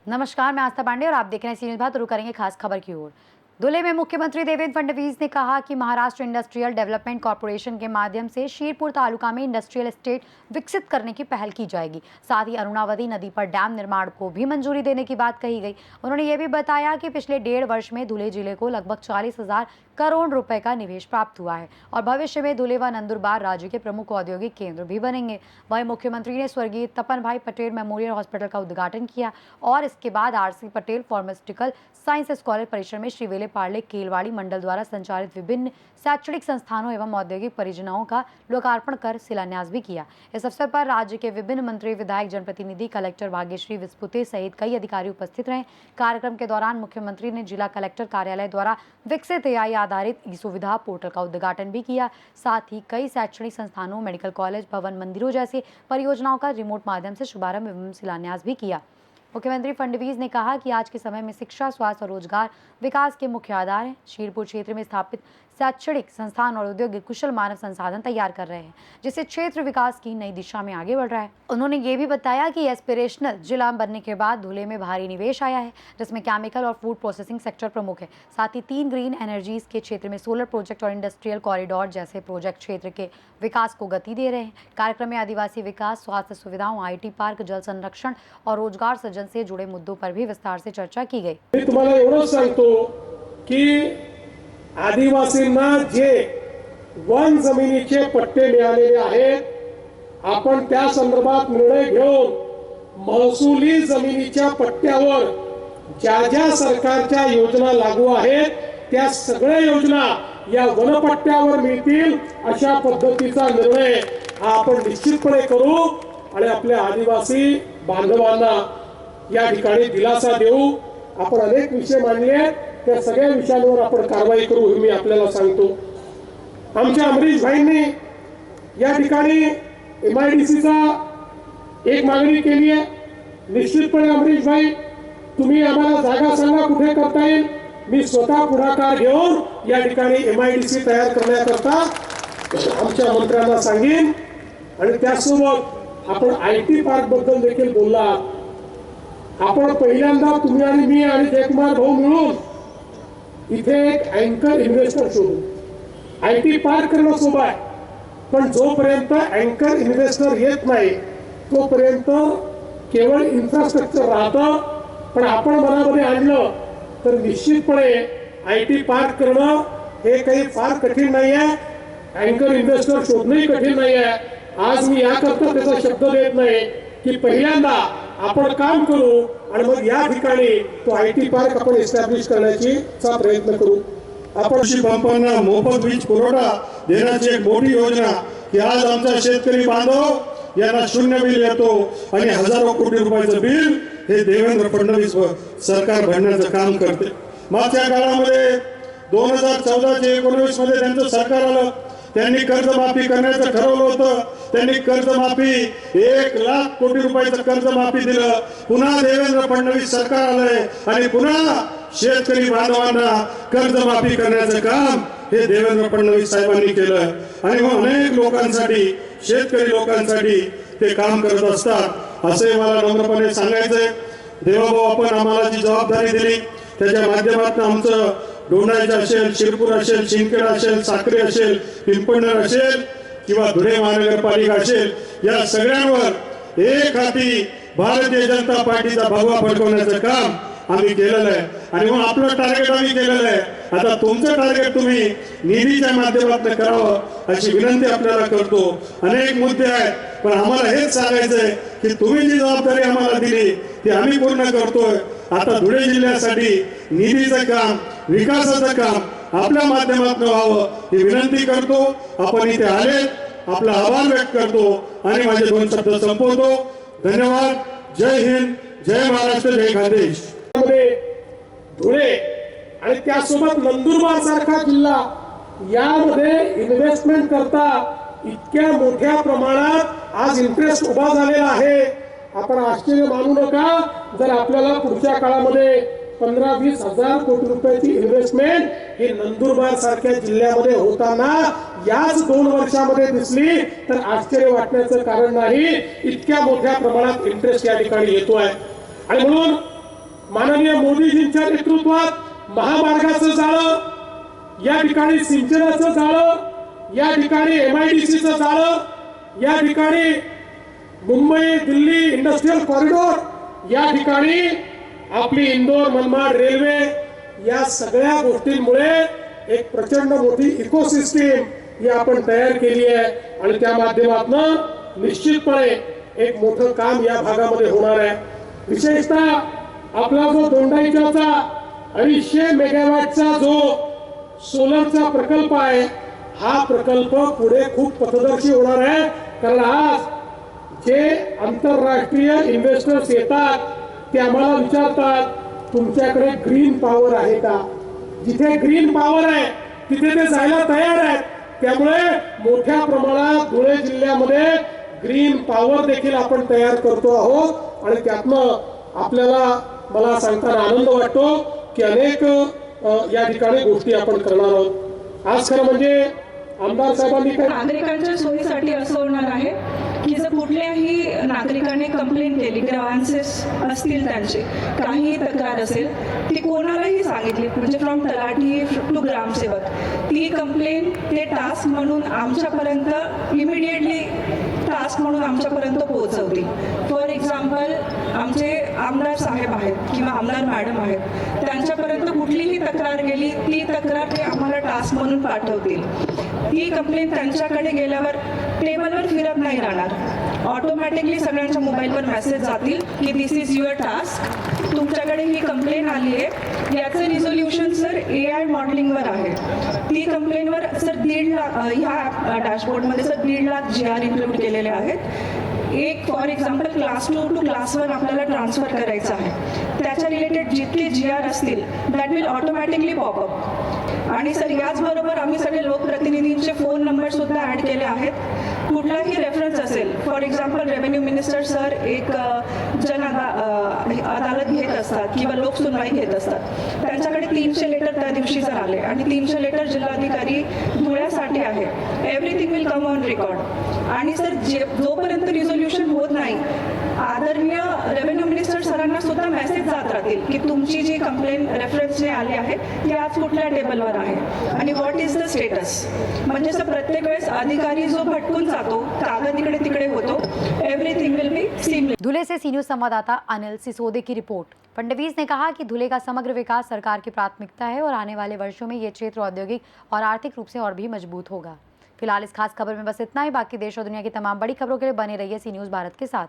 नमस्कार, मैं आस्था पांडे और आप देख रहे हैं सीनियर भारत। रुक करेंगे खास खबर की ओर। धुले में मुख्यमंत्री देवेंद्र फडणवीस ने कहा कि महाराष्ट्र इंडस्ट्रियल डेवलपमेंट कॉर्पोरेशन के माध्यम से शीरपुर तालुका में इंडस्ट्रियल एस्टेट विकसित करने की पहल की जाएगी। साथ ही अरुणावती नदी पर डैम निर्माण को भी मंजूरी देने की बात कही गई। उन्होंने ये भी बताया कि पिछले 1.5 वर्ष में धुले जिले को लगभग 40,000 करोड़ रुपए का निवेश प्राप्त हुआ है और भविष्य में धुले व नंदुरबार राज्य के प्रमुख औद्योगिक केंद्र भी बनेंगे। वहीं मुख्यमंत्री ने स्वर्गीय तपन भाई पटेल मेमोरियल हॉस्पिटल का उद्घाटन किया और इसके बाद RC Patel pharmaceutical sciences college परिसर में श्री वेले पार्ले केलवाड़ी मंडल द्वारा संचालित विभिन्न शैक्षणिक संस्थानों एवं औद्योगिक परियोजनाओं का लोकार्पण कर शिलान्यास भी किया। इस अवसर पर राज्य के विभिन्न मंत्री, विधायक, जनप्रतिनिधि, कलेक्टर भाग्यश्री विस्पुते सहित कई अधिकारी उपस्थित रहे। कार्यक्रम के दौरान मुख्यमंत्री ने जिला कलेक्टर कार्यालय द्वारा विकसित AI आधारित ई सुविधा पोर्टल का उद्घाटन भी किया। साथ ही कई शैक्षणिक संस्थानों, मेडिकल कॉलेज, भवन, मंदिरों जैसी परियोजनाओं का रिमोट माध्यम से शुभारंभ एवं शिलान्यास भी किया। मुख्यमंत्री फडणवीस ने कहा कि आज के समय में शिक्षा, स्वास्थ्य और रोजगार विकास के मुख्य आधार हैं। शीरपुर क्षेत्र में स्थापित शैक्षणिक संस्थान और औद्योगिक कुशल मानव संसाधन तैयार कर रहे हैं, जिससे क्षेत्र विकास की नई दिशा में आगे बढ़ रहा है। उन्होंने ये भी बताया कि एस्पिरेशनल जिला बनने के बाद धुले में भारी निवेश आया है, जिसमें केमिकल और फूड प्रोसेसिंग सेक्टर प्रमुख है। साथ ही 3 ग्रीन एनर्जीज के क्षेत्र में सोलर प्रोजेक्ट और इंडस्ट्रियल कॉरिडोर जैसे प्रोजेक्ट क्षेत्र के विकास को गति दे रहे हैं। कार्यक्रम में आदिवासी विकास, स्वास्थ्य सुविधाओं, IT पार्क, जल संरक्षण और रोजगार सृजन से जुड़े मुद्दों पर भी विस्तार से चर्चा की गई। मी तुम्हाला एवढंच सांगतो की आदिवासींना जे वन जमिनीचे पट्टे मिळालेले आहेत, आपण त्या संदर्भात निर्णय घेऊन महसुली जमिनीच्या पट्ट्यावर ज्या ज्या सरकारच्या योजना लागू आहेत त्या सगळ्या योजना या वनपट्ट्यावर मिळतील अशा पद्धतीचा निर्णय आपण निश्चितपणे करू आणि आपल्या आदिवासी बांधवांना या ठिकाणी दिलासा देऊ। आपण अनेक विषय मांडले, त्या सगळ्या विषयांवर आपण कारवाई करू हे मी आपल्याला सांगतो। आमच्या अमरीश भाईंनी या ठिकाणी MIDCचा एक मागणी केली आहे। निश्चितपणे अमरीश भाई, तुम्ही आम्हाला जागा सांगा कुठे करता येईल, मी स्वतः पुढाकार घेऊन या ठिकाणी MIDC तयार करण्याकरता आमच्या मंत्र्यांना सांगेन। आणि त्यासोबत आपण IT पार्क बद्दल देखील बोलला। आपण पहिल्यांदा तुम्ही आणि मी आणि जयकुमार भाऊ मिळून इथे एक अँकर इन्व्हेस्टर शोधू। IT पार्क करणं सोपं आहे, पण जोपर्यंत अँकर इन्व्हेस्टर येत नाही तोपर्यंत केवळ इन्फ्रास्ट्रक्चर राहतं। पण आपण मनामध्ये आणलं तर निश्चितपणे IT पार्क करणं हे काही फार कठीण नाही आहे। अँकर इन्व्हेस्टर शोधणंही कठीण नाही आहे। आज मी याकरता त्याचा शब्द देत नाही की पहिल्यांदा आपण काम करू आणि मग या ठिकाणी तो IT पार्क आपण एस्टॅब्लिश करण्याचा प्रयत्न करू। आपण कृषी पंपांना मोफत वीज पुरवठा देण्याची एक मोठी योजना की आज आमचा शेतकरी बांधव यांना शून्य बिल येतो आणि हजारो कोटी रुपयाचं बिल हे देवेंद्र फडणवीस सरकार भरण्याचं काम करते। मागच्या काळामध्ये 2014 ते 19 मध्ये त्यांचं सरकार आलं, त्यांनी कर्जमाफी करण्याचं ठरवलं होतं। त्यांनी कर्जमाफी 1 लाख कोटी रुपयाचं कर्जमाफी दिलं। पुन्हा देवेंद्र फडणवीस सरकार आलंय आणि पुन्हा शेतकरी बांधवांना कर्जमाफी करण्याचं काम हे देवेंद्र फडणवीस साहेबांनी केलं आणि मग अनेक लोकांसाठी, शेतकरी लोकांसाठी ते काम करत असतात। असे मला नम्रपणे सांगायचंय। देवाभाऊ, आपण आम्हाला जी जबाबदारी दिली त्याच्या माध्यमातून आमचं डोंडाईचा असेल, शिरपूर असेल, शिंदखेडा असेल, साक्री असेल, पिंपळनेर असेल किंवा धुळे महानगरपालिका असेल, या सगळ्यांवर एक हाती भारतीय जनता पार्टीचा भगवा फडकवण्याचं काम आम्ही केलेलं आहे आणि मग आपलं टार्गेट आम्ही केलेलं आहे। आता तुमचं टार्गेट तुम्ही निधीच्या माध्यमातून करावं अशी विनंती आपल्याला करतो। अनेक मुद्दे आहेत, पण आम्हाला हेच सांगायचंय की तुम्ही जी जबाबदारी आम्हाला दिली ती आम्ही पूर्ण करतोय। आता धुळे जिल्ह्यासाठी निधीचं काम, विकासाचं काम आपल्या माध्यमातून व्हावं ही विनंती करतो। आपण इथे आले, आपला आभार व्यक्त करतो आणि माझे 2 शब्द संपवतो। धन्यवाद। जय हिंद, जय महाराष्ट्र, जय खानदेश। धुळे आणि त्यासोबत नंदुरबार सारखा जिल्हा यामध्ये इन्व्हेस्टमेंट करता इतक्या मोठ्या प्रमाणात आज इंटरेस्ट उभा झालेला आहे। आपण आश्चर्य मानू नका जर आपल्याला पुढच्या काळामध्ये 15-20 हजार कोटी रुपयाची इन्व्हेस्टमेंट ही नंदुरबार सारख्या जिल्ह्यामध्ये होताना याच 2 वर्षामध्ये दिसली तर आश्चर्य वाटण्याचं कारण नाही. इतक्या मोठ्या प्रमाणात इंटरेस्ट या ठिकाणी येतोय. आणि म्हणून माननीय मोदीजींच्या नेतृत्वात महामार्गाचं जाळं, या ठिकाणी सिंचनाचं जाळं, या ठिकाणी MIDCचं जाळं, या ठिकाणी मुंबई दिल्ली इंडस्ट्रियल कॉरिडॉर, या ठिकाणी आपली इंदोर मनमाड रेल्वे, या सगळ्या गोष्टींमुळे एक प्रचंड मोठी इकोसिस्टीम ही आपण तयार केली आहे. आणि त्या माध्यमातून निश्चितपणे एक मोठं काम या भागामध्ये होणार आहे. विशेषतः आपला जो दोंडाईचाचा 250 मेगावॅटचा जो सोलरचा प्रकल्प आहे, हा प्रकल्प पुढे खूप पथदर्शी होणार आहे. कारण आज जे आंतरराष्ट्रीय इन्व्हेस्टर्स येतात ते आम्हाला विचारतात, तुमच्याकडे ग्रीन पॉवर आहे का? जिथे ग्रीन पॉवर आहे तिथे ते जायला तयार आहेत. त्यामुळे मोठ्या प्रमाणात धुळे जिल्ह्यामध्ये ग्रीन पॉवर देखील आपण तयार करतो आहोत. आणि त्यातनं आपल्याला मला सांगताना आनंद वाटतो की अनेक या ठिकाणी गोष्टी आपण करणार आहोत. आज खरं म्हणजे आमदार साहेबांनी काय नागरिकांच्या सोयीसाठी असं होणार आहे की जर कुठल्याही नागरिकाने कंप्लेंट केली, ग्राव्हन्सेस असतील त्यांचे, काही तक्रार असेल, ती कोणालाही सांगितली, म्हणजे फ्रॉम तलाठी टू ग्रामसेवक, ती कंप्लेंट ते टास्क म्हणून आमच्यापर्यंत इमिडिएटली टास्क म्हणून आमच्यापर्यंत पोहोचवतील. फॉर एक्झाम्पल, आमचे आमदार साहेब आहेत किंवा आमदार मॅडम आहेत, त्यांच्यापर्यंत कुठलीही तक्रार गेली, ती तक्रार ते आम्हाला टास्क म्हणून पाठवतील. ती कंप्लेंट त्यांच्याकडे गेल्यावर टेबलवर फिरत नाही राहणार, ऑटोमॅटिकली सगळ्यांच्या मोबाईलवर मेसेज जातील की दिस इज युअर टास्क, तुमच्याकडे ही कंप्लेंट आली आहे. याचं रिझोल्युशन सर AI मॉडेलिंगवर आहे. ती कंप्लेंटवर सर 1.5 लाख, ह्या डॅशबोर्डमध्ये सर 1.5 लाख GR इन्क्लूड केलेले आहेत. एक for example class 2 to class 1 आपल्याला ट्रान्सफर करायचं आहे, त्याच्या रिलेटेड जितके GR असतील दॅट विल ऑटोमॅटिकली पॉपअप. आणि सर याचबरोबर आम्ही सगळे लोकप्रतिनिधींचे फोन नंबर सुद्धा ॲड केले आहेत. कुठलाही रेफरन्स असेल, for example revenue minister sir एक अदालत घेत असतात किंवा लोकसुनवाई घेत असतात, त्यांच्याकडे 300 लेटर त्या दिवशी जर आले आणि 300 लेटर जिल्हाधिकारी धुळ्यासाठी आहे, everything will come on record. आणि सर जोपर्यंत रिझोल्युशन होत नाही, आदरणीय रेव्हेन्यू मिनिस्टर सरांना सुद्धा मेसेज जात राहतील की तुमची जी कंप्लेंट रेफरन्सने आली आहे ती आज कुठल्या टेबलवर आहे आणि व्हॉट इज द स्टेटस. म्हणजे सर प्रत्येक वेळेस अधिकारी जो भटकून जातो, कागद इकडे तिकडे होतो, everything will be seamless. Dhule से सी न्यूज संवाददाता अनिल सिसोदे की रिपोर्ट। फडणवीस ने कहा कि धुले का समग्र विकास सरकार की प्राथमिकता है और आने वाले वर्षों में ये क्षेत्र औद्योगिक और आर्थिक रूप से और भी मजबूत होगा। फिलहाल इस खास खबर में बस इतना ही। बाकी देश और दुनिया की तमाम बड़ी खबरों के लिए बने रहिए सी न्यूज़ भारत के साथ।